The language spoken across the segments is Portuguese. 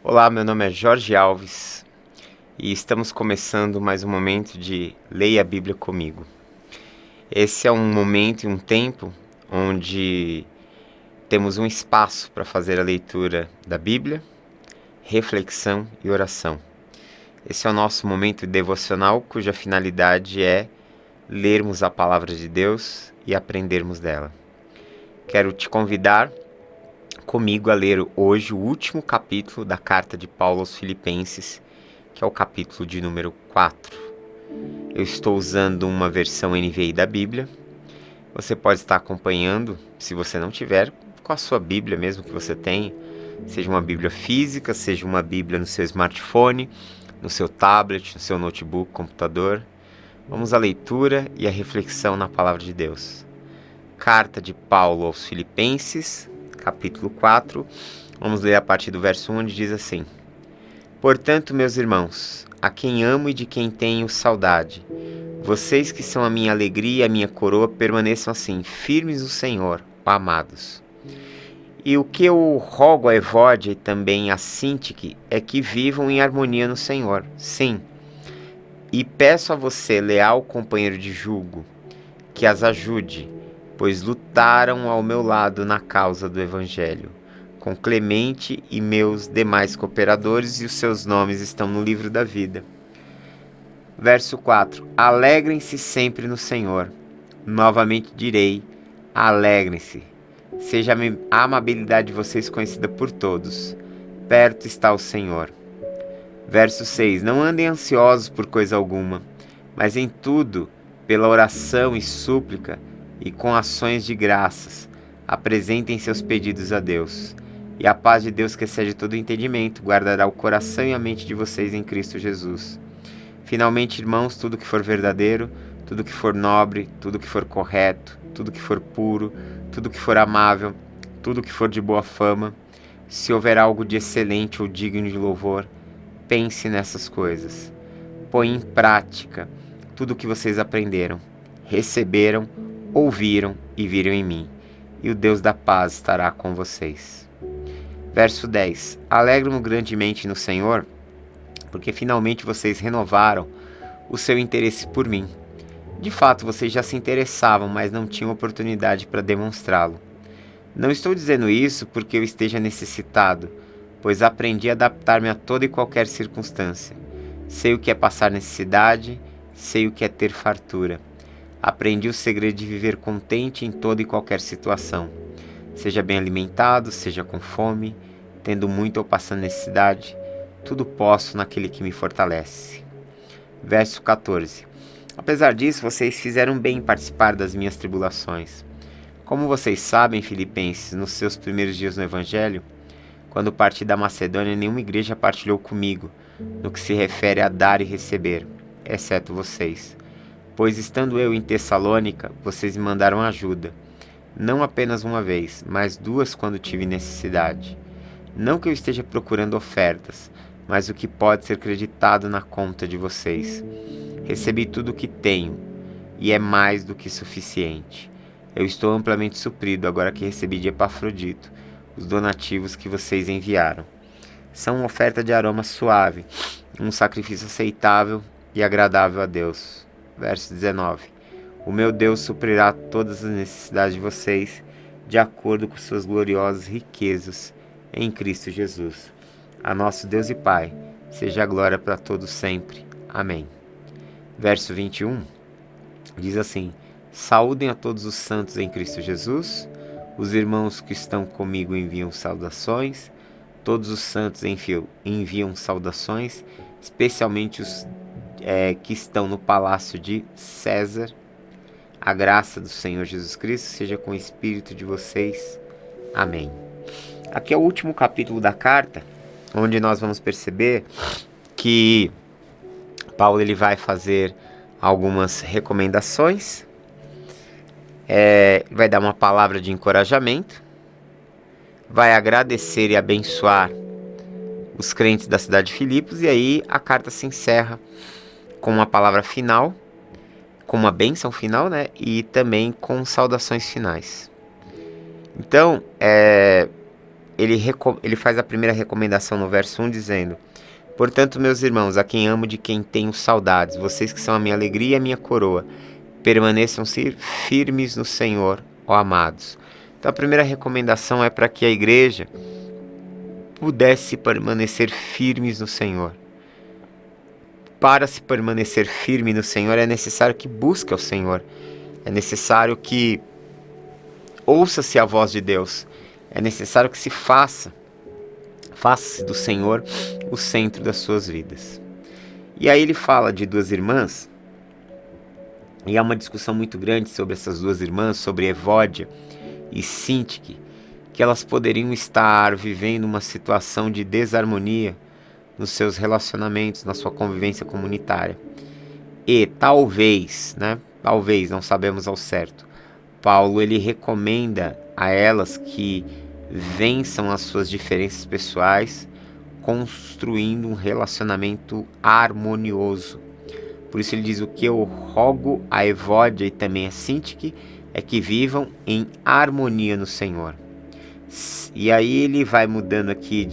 Olá, meu nome é Jorge Alves e estamos começando mais um momento de Leia a Bíblia comigo. Esse é um momento e um tempo onde temos um espaço para fazer a leitura da Bíblia, reflexão e oração. Esse é o nosso momento devocional cuja finalidade é lermos a palavra de Deus e aprendermos dela. Quero te convidar comigo a ler hoje o último capítulo da carta de Paulo aos Filipenses, que é o capítulo de número 4. Eu estou usando uma versão NVI da Bíblia. Você pode estar acompanhando, se você não tiver, com a sua Bíblia mesmo que você tenha, seja uma Bíblia física, seja uma Bíblia no seu smartphone, no seu tablet, no seu notebook, computador. Vamos à leitura e à reflexão na Palavra de Deus. Carta de Paulo aos Filipenses, capítulo 4. Vamos ler a partir do verso 1, onde diz assim: Portanto, meus irmãos, a quem amo e de quem tenho saudade, vocês que são a minha alegria e a minha coroa, permaneçam assim, firmes no Senhor, ó amados. E o que eu rogo a Evódia e também a Sintique é que vivam em harmonia no Senhor. Sim, e peço a você, leal companheiro de julgo, que as ajude, pois lutaram ao meu lado na causa do Evangelho, com Clemente e meus demais cooperadores, e os seus nomes estão no livro da vida. Verso 4: Alegrem-se sempre no Senhor. Novamente direi, alegrem-se. Seja a amabilidade de vocês conhecida por todos. Perto está o Senhor. Verso 6: Não andem ansiosos por coisa alguma, mas em tudo, pela oração e súplica, e com ações de graças, apresentem seus pedidos a Deus. E a paz de Deus, que excede todo entendimento, guardará o coração e a mente de vocês em Cristo Jesus. Finalmente, irmãos, tudo que for verdadeiro, tudo que for nobre, tudo que for correto, tudo que for puro, tudo que for amável, tudo que for de boa fama, se houver algo de excelente ou digno de louvor, pense nessas coisas. Põe em prática tudo o que vocês aprenderam, receberam, ouviram e viram em mim, e o Deus da paz estará com vocês. Verso 10: Alegro-me grandemente no Senhor, porque finalmente vocês renovaram o seu interesse por mim. De fato, vocês já se interessavam, mas não tinham oportunidade para demonstrá-lo. Não estou dizendo isso porque eu esteja necessitado, pois aprendi a adaptar-me a toda e qualquer circunstância. Sei o que é passar necessidade, sei o que é ter fartura. Aprendi o segredo de viver contente em toda e qualquer situação. Seja bem alimentado, seja com fome, tendo muito ou passando necessidade, tudo posso naquele que me fortalece. Verso 14. Apesar disso, vocês fizeram bem em participar das minhas tribulações. Como vocês sabem, Filipenses, nos seus primeiros dias no Evangelho, quando parti da Macedônia, nenhuma igreja partilhou comigo, no que se refere a dar e receber, exceto vocês. Pois estando eu em Tessalônica, vocês me mandaram ajuda, não apenas uma vez, mas duas quando tive necessidade. Não que eu esteja procurando ofertas, mas o que pode ser creditado na conta de vocês. Recebi tudo o que tenho, e é mais do que suficiente. Eu estou amplamente suprido agora que recebi de Epafrodito os donativos que vocês enviaram. São uma oferta de aroma suave, um sacrifício aceitável e agradável a Deus. Verso 19. O meu Deus suprirá todas as necessidades de vocês, de acordo com suas gloriosas riquezas em Cristo Jesus. A nosso Deus e Pai, seja a glória para todos sempre. Amém. Verso 21 diz assim: Saúdem a todos os santos em Cristo Jesus. Os irmãos que estão comigo enviam saudações. Todos os santos enviam saudações, especialmente os que estão no palácio de César. A graça do Senhor Jesus Cristo seja com o espírito de vocês. Amém. Aqui é o último capítulo da carta, onde nós vamos perceber que Paulo ele vai fazer algumas recomendações, vai dar uma palavra de encorajamento, vai agradecer e abençoar os crentes da cidade de Filipos, e aí a carta se encerra com uma palavra final, com uma bênção final, né? E também com saudações finais. Então, ele faz a primeira recomendação no verso 1 dizendo: portanto, meus irmãos, a quem amo, de quem tenho saudades, vocês que são a minha alegria e a minha coroa, permaneçam firmes no Senhor, ó amados. Então a primeira recomendação é para que a igreja pudesse permanecer firmes no Senhor. Para se permanecer firme no Senhor é necessário que busque ao Senhor. É necessário que ouça-se a voz de Deus. É necessário que se faça-se do Senhor o centro das suas vidas. E aí ele fala de duas irmãs, e há uma discussão muito grande sobre essas duas irmãs, sobre Evódia e Sintique, que elas poderiam estar vivendo uma situação de desarmonia nos seus relacionamentos, na sua convivência comunitária. E talvez, não sabemos ao certo, Paulo ele recomenda a elas que vençam as suas diferenças pessoais, construindo um relacionamento harmonioso. Por isso ele diz: o que eu rogo a Evódia e também a Sintique é que vivam em harmonia no Senhor. E aí ele vai mudando aqui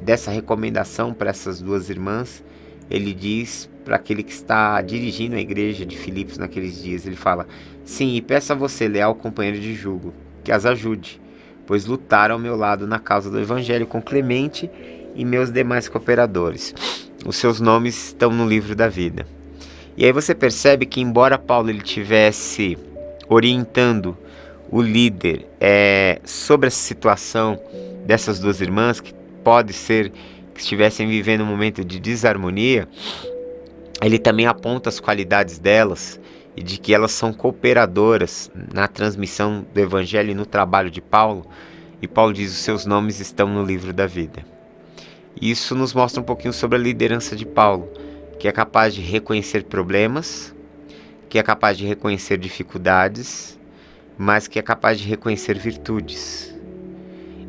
dessa recomendação para essas duas irmãs. Ele diz para aquele que está dirigindo a igreja de Filipos naqueles dias, ele fala: sim, e peço a você, leal companheiro de jugo, que as ajude, pois lutaram ao meu lado na causa do evangelho com Clemente e meus demais cooperadores. Os seus nomes estão no livro da vida. E aí você percebe que, embora Paulo ele tivesse orientando o líder sobre essa situação dessas duas irmãs, que pode ser que estivessem vivendo um momento de desarmonia, ele também aponta as qualidades delas e de que elas são cooperadoras na transmissão do evangelho e no trabalho de Paulo. E Paulo diz: os seus nomes estão no livro da vida. Isso nos mostra um pouquinho sobre a liderança de Paulo, que é capaz de reconhecer problemas, que é capaz de reconhecer dificuldades, mas que é capaz de reconhecer virtudes.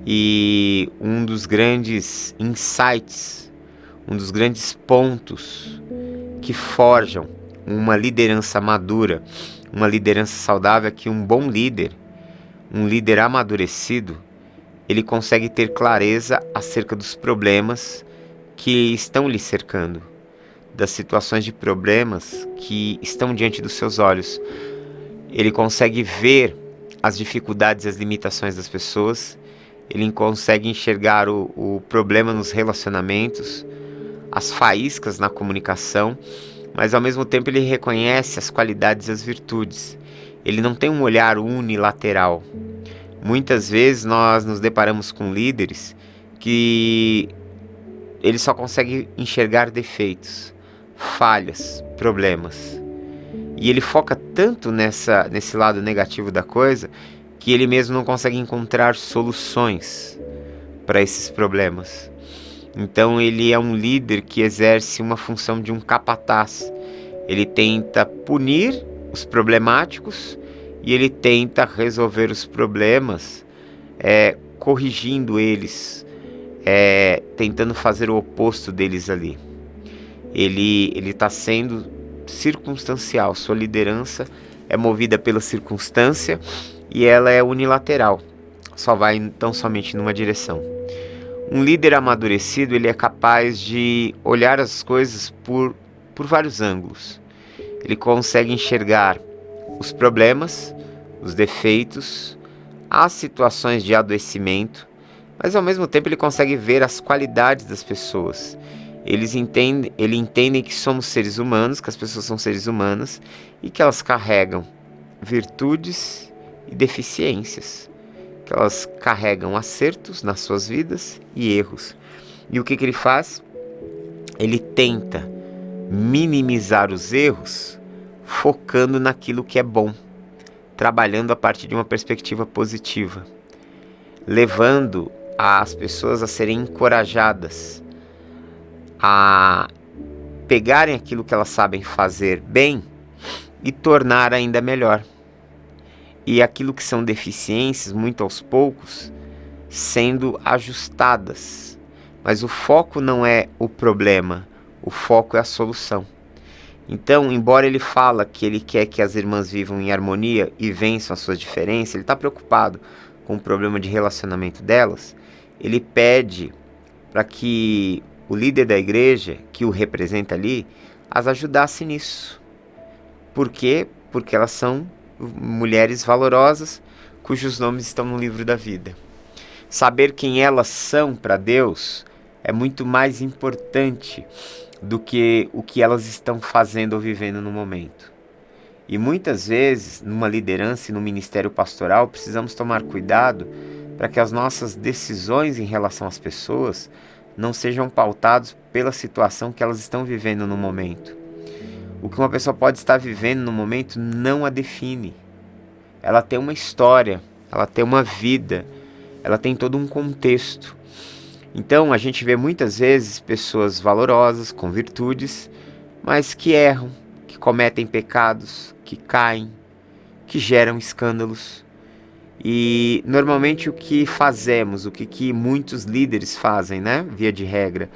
E um dos grandes insights, um dos grandes pontos que forjam uma liderança madura, uma liderança saudável, é que um bom líder, um líder amadurecido, ele consegue ter clareza acerca dos problemas que estão lhe cercando, das situações de problemas que estão diante dos seus olhos. Ele consegue ver as dificuldades e as limitações das pessoas, ele consegue enxergar o problema nos relacionamentos, as faíscas na comunicação, mas ao mesmo tempo ele reconhece as qualidades e as virtudes. Ele não tem um olhar unilateral. Muitas vezes nós nos deparamos com líderes que eles só conseguem enxergar defeitos, falhas, problemas. E ele foca tanto nesse lado negativo da coisa que ele mesmo não consegue encontrar soluções para esses problemas. Então ele é um líder que exerce uma função de um capataz. Ele tenta punir os problemáticos e ele tenta resolver os problemas corrigindo eles, tentando fazer o oposto deles ali. Ele está sendo circunstancial. Sua liderança é movida pela circunstância e ela é unilateral, só vai tão somente numa direção. Um líder amadurecido, ele é capaz de olhar as coisas por vários ângulos. Ele consegue enxergar os problemas, os defeitos, as situações de adoecimento, mas ao mesmo tempo ele consegue ver as qualidades das pessoas. Eles entendem que somos seres humanos, que as pessoas são seres humanos e que elas carregam virtudes e deficiências, que elas carregam acertos nas suas vidas e erros. E o que ele faz? Ele tenta minimizar os erros focando naquilo que é bom, trabalhando a partir de uma perspectiva positiva, levando as pessoas a serem encorajadas a pegarem aquilo que elas sabem fazer bem e tornar ainda melhor. E aquilo que são deficiências, muito aos poucos, sendo ajustadas. Mas o foco não é o problema, o foco é a solução. Então, embora ele fala que ele quer que as irmãs vivam em harmonia e vençam as suas diferenças, ele está preocupado com o problema de relacionamento delas, ele pede para que o líder da igreja, que o representa ali, as ajudasse nisso. Por quê? Porque elas são mulheres valorosas, cujos nomes estão no livro da vida. Saber quem elas são para Deus é muito mais importante do que o que elas estão fazendo ou vivendo no momento. E muitas vezes, numa liderança e no ministério pastoral, precisamos tomar cuidado para que as nossas decisões em relação às pessoas não sejam pautadas pela situação que elas estão vivendo no momento. O que uma pessoa pode estar vivendo no momento não a define. Ela tem uma história, ela tem uma vida, ela tem todo um contexto. Então a gente vê muitas vezes pessoas valorosas, com virtudes, mas que erram, que cometem pecados, que caem, que geram escândalos. E normalmente o que fazemos, o que muitos líderes fazem, né, via de regra,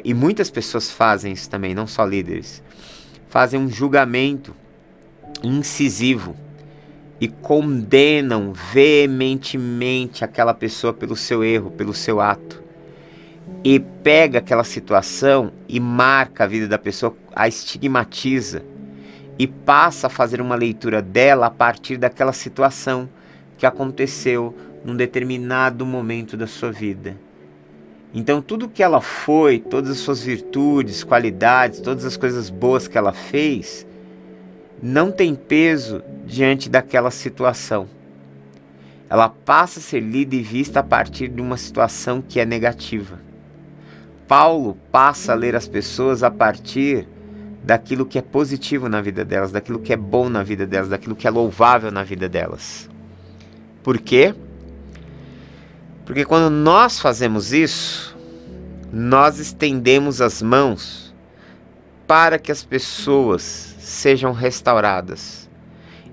e muitas pessoas fazem isso também, não só líderes, fazem um julgamento incisivo e condenam veementemente aquela pessoa pelo seu erro, pelo seu ato. E pega aquela situação e marca a vida da pessoa, a estigmatiza e passa a fazer uma leitura dela a partir daquela situação que aconteceu num determinado momento da sua vida. Então tudo que ela foi, todas as suas virtudes, qualidades, todas as coisas boas que ela fez, não tem peso diante daquela situação. Ela passa a ser lida e vista a partir de uma situação que é negativa. Paulo passa a ler as pessoas a partir daquilo que é positivo na vida delas, daquilo que é bom na vida delas, daquilo que é louvável na vida delas. Por quê? Porque quando nós fazemos isso, nós estendemos as mãos para que as pessoas sejam restauradas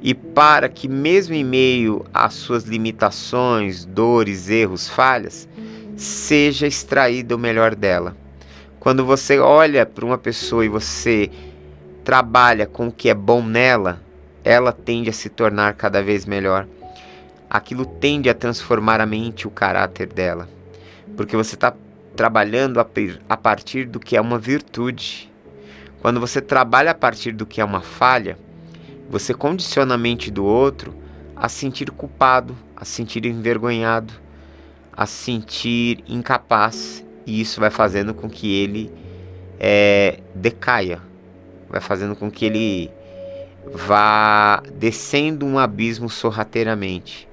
e para que, mesmo em meio às suas limitações, dores, erros, falhas, seja extraído o melhor dela. Quando você olha para uma pessoa e você trabalha com o que é bom nela, ela tende a se tornar cada vez melhor. Aquilo tende a transformar a mente e o caráter dela, porque você está trabalhando a partir do que é uma virtude. Quando você trabalha a partir do que é uma falha, você condiciona a mente do outro a sentir culpado, a sentir envergonhado, a sentir incapaz, e isso vai fazendo com que ele decaia, vai fazendo com que ele vá descendo um abismo sorrateiramente,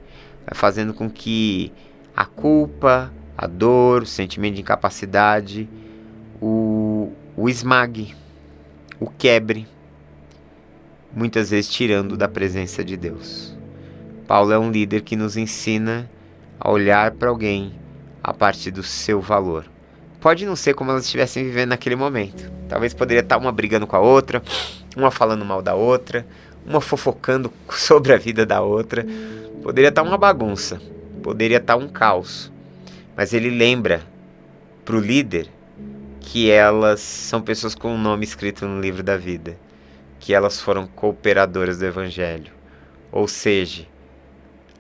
vai fazendo com que a culpa, a dor, o sentimento de incapacidade o esmague, o quebre, muitas vezes tirando da presença de Deus. Paulo é um líder que nos ensina a olhar para alguém a partir do seu valor. Pode não ser como elas estivessem vivendo naquele momento. Talvez poderia estar uma brigando com a outra, uma falando mal da outra, uma fofocando sobre a vida da outra. Poderia estar uma bagunça, poderia estar um caos. Mas ele lembra para o líder que elas são pessoas com um nome escrito no livro da vida, que elas foram cooperadoras do Evangelho. Ou seja,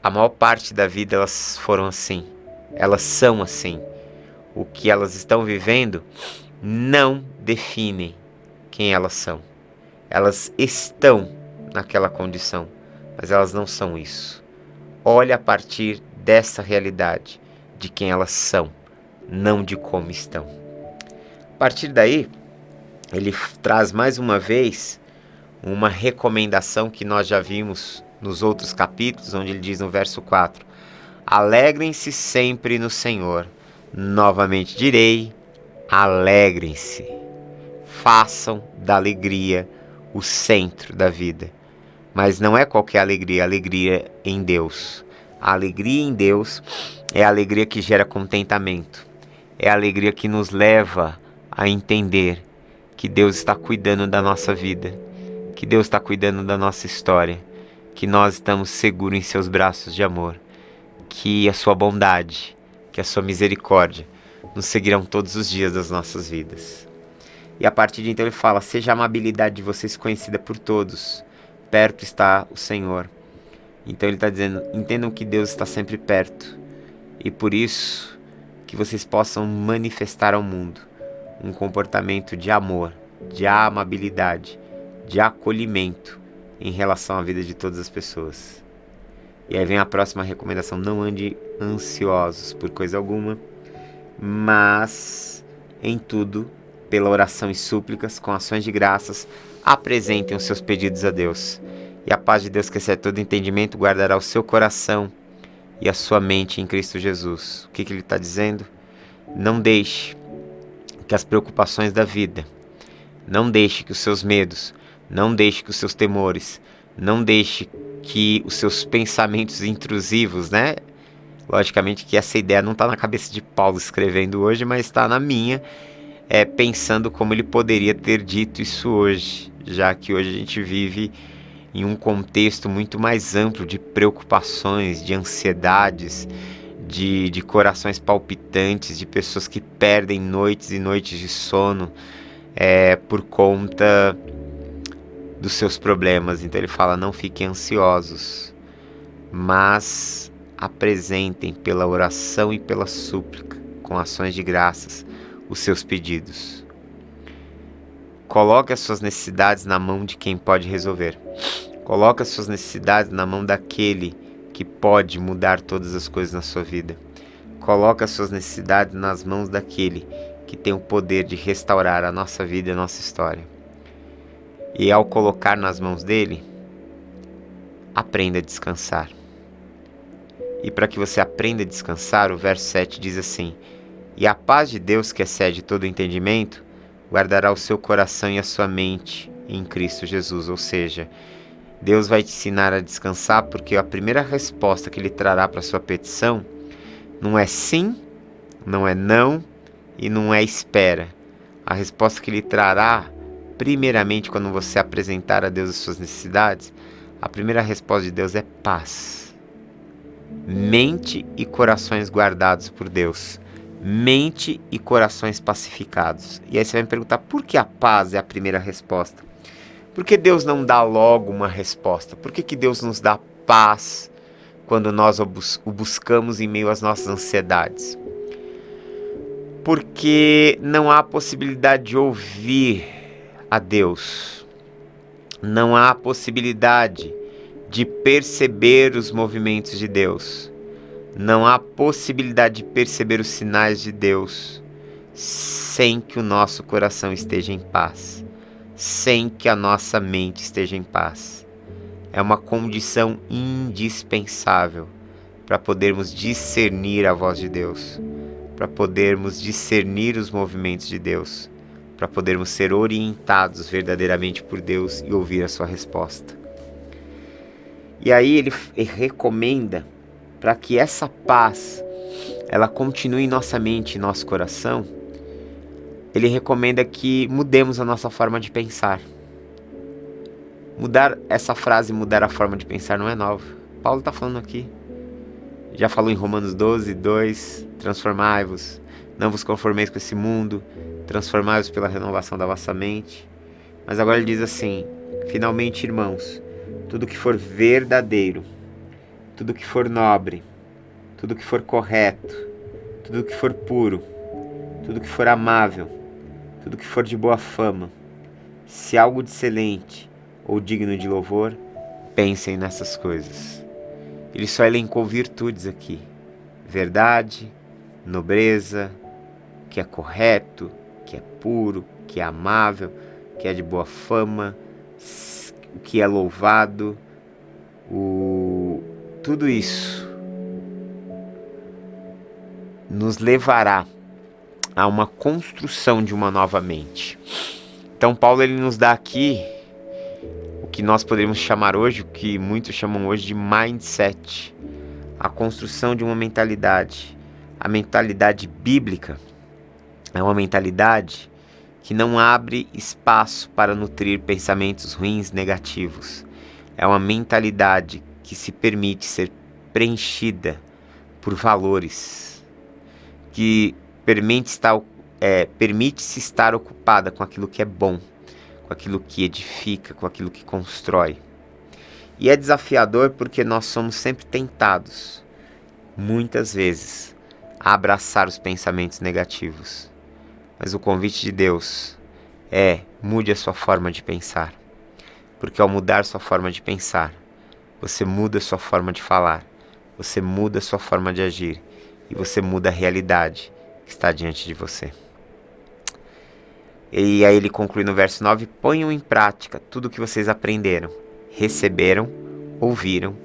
a maior parte da vida elas foram assim, elas são assim. O que elas estão vivendo não define quem elas são. Elas estão naquela condição, mas elas não são isso. Olhe a partir dessa realidade, de quem elas são, não de como estão. A partir daí, ele traz mais uma vez uma recomendação que nós já vimos nos outros capítulos, onde ele diz no verso 4: alegrem-se sempre no Senhor. Novamente direi, alegrem-se. Façam da alegria o centro da vida. Mas não é qualquer alegria, alegria em Deus. A alegria em Deus é a alegria que gera contentamento. É a alegria que nos leva a entender que Deus está cuidando da nossa vida, que Deus está cuidando da nossa história, que nós estamos seguros em seus braços de amor, que a sua bondade, que a sua misericórdia nos seguirão todos os dias das nossas vidas. E a partir de então ele fala: seja a amabilidade de vocês conhecida por todos, perto está o Senhor. Então ele está dizendo, entendam que Deus está sempre perto. E por isso que vocês possam manifestar ao mundo um comportamento de amor, de amabilidade, de acolhimento em relação à vida de todas as pessoas. E aí vem a próxima recomendação: não ande ansiosos por coisa alguma, mas em tudo, pela oração e súplicas, com ações de graças, apresentem os seus pedidos a Deus. E a paz de Deus, que excede todo entendimento, guardará o seu coração e a sua mente em Cristo Jesus. O que ele está dizendo? Não deixe que as preocupações da vida, não deixe que os seus medos, não deixe que os seus temores, não deixe que os seus pensamentos intrusivos, né? Logicamente que essa ideia não está na cabeça de Paulo escrevendo hoje, mas está na minha, pensando como ele poderia ter dito isso hoje, já que hoje a gente vive em um contexto muito mais amplo de preocupações, de ansiedades, de corações palpitantes, de pessoas que perdem noites e noites de sono por conta dos seus problemas. Então ele fala, não fiquem ansiosos, mas apresentem pela oração e pela súplica, com ações de graças, os seus pedidos. Coloque as suas necessidades na mão de quem pode resolver. Coloque as suas necessidades na mão daquele que pode mudar todas as coisas na sua vida. Coloque as suas necessidades nas mãos daquele que tem o poder de restaurar a nossa vida e a nossa história. E ao colocar nas mãos dele, aprenda a descansar. E para que você aprenda a descansar, o verso 7 diz assim: e a paz de Deus, que excede todo o entendimento, guardará o seu coração e a sua mente em Cristo Jesus. Ou seja, Deus vai te ensinar a descansar, porque a primeira resposta que Ele trará para a sua petição não é sim, não é não e não é espera. A resposta que Ele trará, primeiramente, quando você apresentar a Deus as suas necessidades, a primeira resposta de Deus é paz. Mente e corações guardados por Deus. Mente e corações pacificados. E aí você vai me perguntar, por que a paz é a primeira resposta? Por que Deus não dá logo uma resposta? Por que Deus nos dá paz quando nós o buscamos em meio às nossas ansiedades? Porque não há possibilidade de ouvir a Deus. Não há possibilidade de perceber os movimentos de Deus. Não há possibilidade de perceber os sinais de Deus sem que o nosso coração esteja em paz, sem que a nossa mente esteja em paz. É uma condição indispensável para podermos discernir a voz de Deus, para podermos discernir os movimentos de Deus, para podermos ser orientados verdadeiramente por Deus e ouvir a sua resposta. E aí ele recomenda, para que essa paz ela continue em nossa mente e nosso coração, ele recomenda que mudemos a nossa forma de pensar. Mudar essa frase, mudar a forma de pensar, não é nova. Paulo está falando aqui. Já falou em Romanos 12, 2, transformai-vos, não vos conformeis com esse mundo, transformai-vos pela renovação da vossa mente. Mas agora ele diz assim, finalmente, irmãos, tudo que for verdadeiro, tudo que for nobre, tudo que for correto, tudo que for puro, tudo que for amável, tudo que for de boa fama, se algo de excelente ou digno de louvor, pensem nessas coisas. Ele só elencou virtudes aqui: verdade, nobreza, que é correto, que é puro, que é amável, que é de boa fama, o que é louvado, tudo isso nos levará a uma construção de uma nova mente. Então Paulo ele nos dá aqui o que nós poderíamos chamar hoje, o que muitos chamam hoje de mindset, a construção de uma mentalidade. A mentalidade bíblica é uma mentalidade que não abre espaço para nutrir pensamentos ruins, negativos. É uma mentalidade que se permite ser preenchida por valores, que permite-se estar ocupada com aquilo que é bom, com aquilo que edifica, com aquilo que constrói. E é desafiador porque nós somos sempre tentados, muitas vezes, a abraçar os pensamentos negativos. Mas o convite de Deus é: mude a sua forma de pensar. Porque ao mudar sua forma de pensar, você muda sua forma de falar, você muda sua forma de agir e você muda a realidade que está diante de você. E aí ele conclui no verso 9: ponham em prática tudo o que vocês aprenderam, receberam, ouviram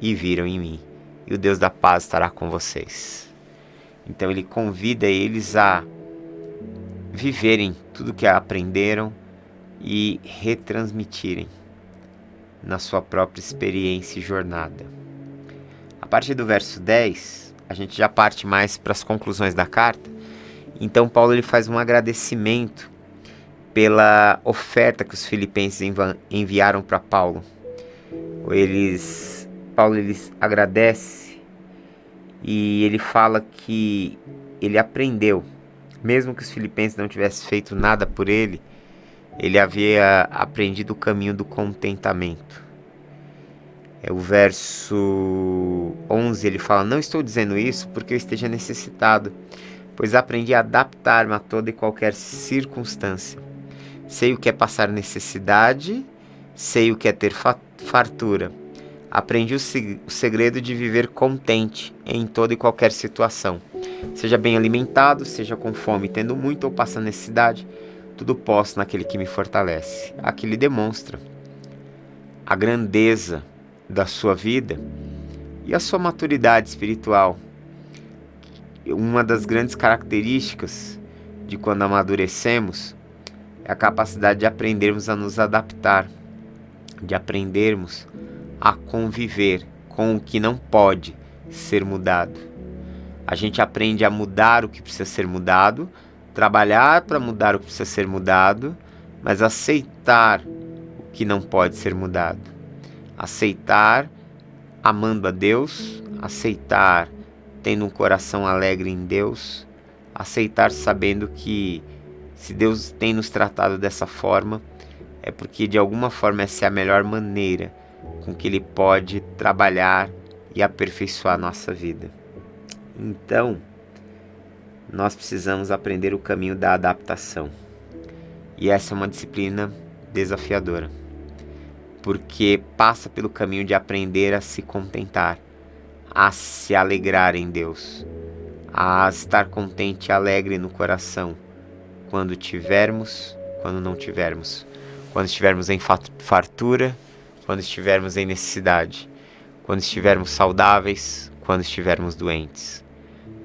e viram em mim, e o Deus da paz estará com vocês. Então ele convida eles a viverem tudo o que aprenderam e retransmitirem na sua própria experiência e jornada. A partir do verso 10, a gente já parte mais para as conclusões da carta. Então Paulo ele faz um agradecimento pela oferta que os filipenses enviaram para Paulo. Paulo agradece e ele fala que ele aprendeu, mesmo que os filipenses não tivessem feito nada por ele, ele havia aprendido o caminho do contentamento. O verso 11 ele fala: não estou dizendo isso porque eu esteja necessitado, pois aprendi a adaptar-me a toda e qualquer circunstância. Sei o que é passar necessidade, sei o que é ter fartura. Aprendi o segredo de viver contente em toda e qualquer situação. Seja bem alimentado, seja com fome, tendo muito ou passando necessidade, tudo posso naquele que me fortalece. Aqui ele demonstra a grandeza da sua vida e a sua maturidade espiritual. Uma das grandes características de quando amadurecemos é a capacidade de aprendermos a nos adaptar, de aprendermos a conviver com o que não pode ser mudado. A gente aprende a mudar o que precisa ser mudado, trabalhar para mudar o que precisa ser mudado, mas aceitar o que não pode ser mudado. Aceitar amando a Deus, aceitar tendo um coração alegre em Deus, aceitar sabendo que se Deus tem nos tratado dessa forma, é porque de alguma forma essa é a melhor maneira com que Ele pode trabalhar e aperfeiçoar a nossa vida. Então, nós precisamos aprender o caminho da adaptação. E essa é uma disciplina desafiadora, porque passa pelo caminho de aprender a se contentar, a se alegrar em Deus, a estar contente e alegre no coração, quando tivermos, quando não tivermos, quando estivermos em fartura, quando estivermos em necessidade, quando estivermos saudáveis, quando estivermos doentes.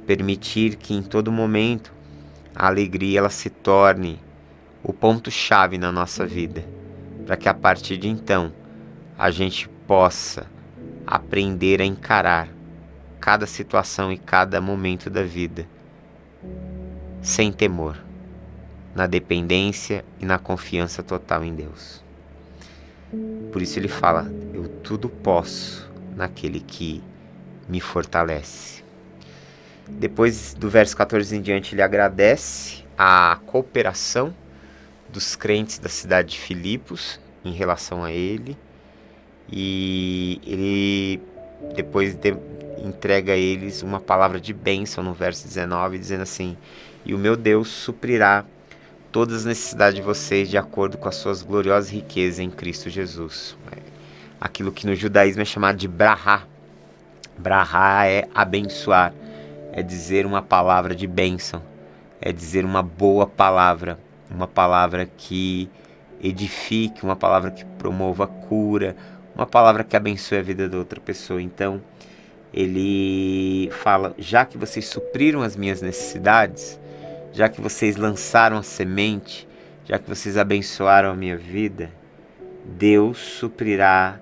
Permitir que em todo momento a alegria ela se torne o ponto-chave na nossa vida, para que a partir de então a gente possa aprender a encarar cada situação e cada momento da vida sem temor, na dependência e na confiança total em Deus. Por isso ele fala: eu tudo posso naquele que me fortalece. Depois do verso 14 em diante, ele agradece a cooperação dos crentes da cidade de Filipos em relação a ele, e ele depois entrega a eles uma palavra de bênção no verso 19, dizendo assim: e o meu Deus suprirá todas as necessidades de vocês de acordo com as suas gloriosas riquezas em Cristo Jesus. Aquilo que no judaísmo é chamado de brahá. Brahá é abençoar, é dizer uma palavra de bênção, é dizer uma boa palavra, uma palavra que edifique, uma palavra que promova cura, uma palavra que abençoe a vida da outra pessoa. Então, ele fala: já que vocês supriram as minhas necessidades, já que vocês lançaram a semente, já que vocês abençoaram a minha vida, Deus suprirá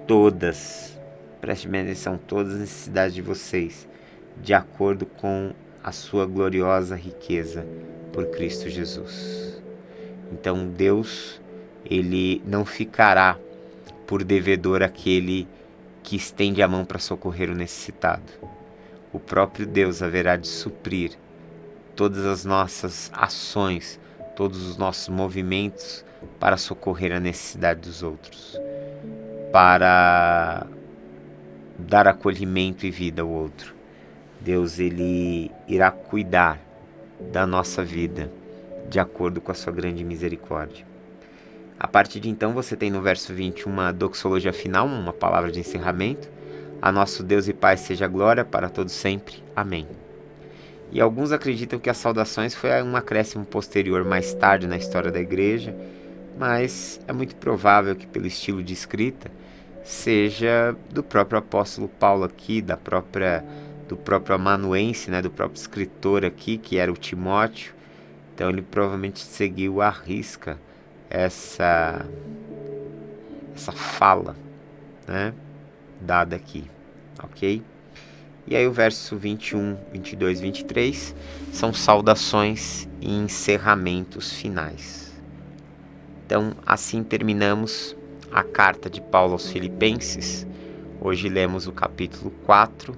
todas, preste bem atenção, todas as necessidades de vocês, de acordo com a sua gloriosa riqueza por Cristo Jesus. Então Deus, Ele não ficará por devedor aquele que estende a mão para socorrer o necessitado. O próprio Deus haverá de suprir todas as nossas ações, todos os nossos movimentos para socorrer a necessidade dos outros. para dar acolhimento e vida ao outro. Deus, ele irá cuidar da nossa vida de acordo com a sua grande misericórdia. A partir de então, você tem no verso 20 uma doxologia final, uma palavra de encerramento. A nosso Deus e Pai seja glória para todos sempre. Amém. E alguns acreditam que as saudações foi um acréscimo posterior mais tarde na história da igreja, mas é muito provável que pelo estilo de escrita seja do próprio apóstolo Paulo aqui, do próprio amanuense, do próprio escritor aqui, que era o Timóteo. Então ele provavelmente seguiu à risca essa fala, dada aqui, ok? E aí o verso 21, 22, 23 são saudações e encerramentos finais. Então assim terminamos a carta de Paulo aos Filipenses. Hoje lemos o capítulo 4,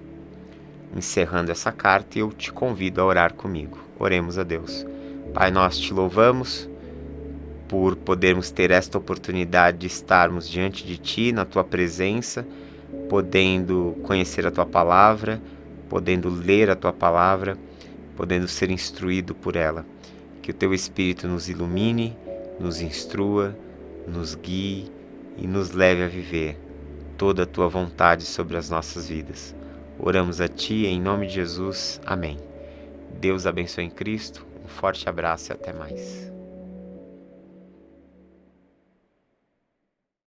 encerrando essa carta, e eu te convido a orar comigo. Oremos a Deus. Pai, nós te louvamos por podermos ter esta oportunidade de estarmos diante de Ti, na Tua presença, podendo conhecer a Tua palavra, podendo ler a Tua palavra, podendo ser instruído por ela. Que o Teu Espírito nos ilumine, nos instrua, nos guie e nos leve a viver toda a Tua vontade sobre as nossas vidas. Oramos a Ti em nome de Jesus. Amém. Deus abençoe em Cristo. Um forte abraço e até mais.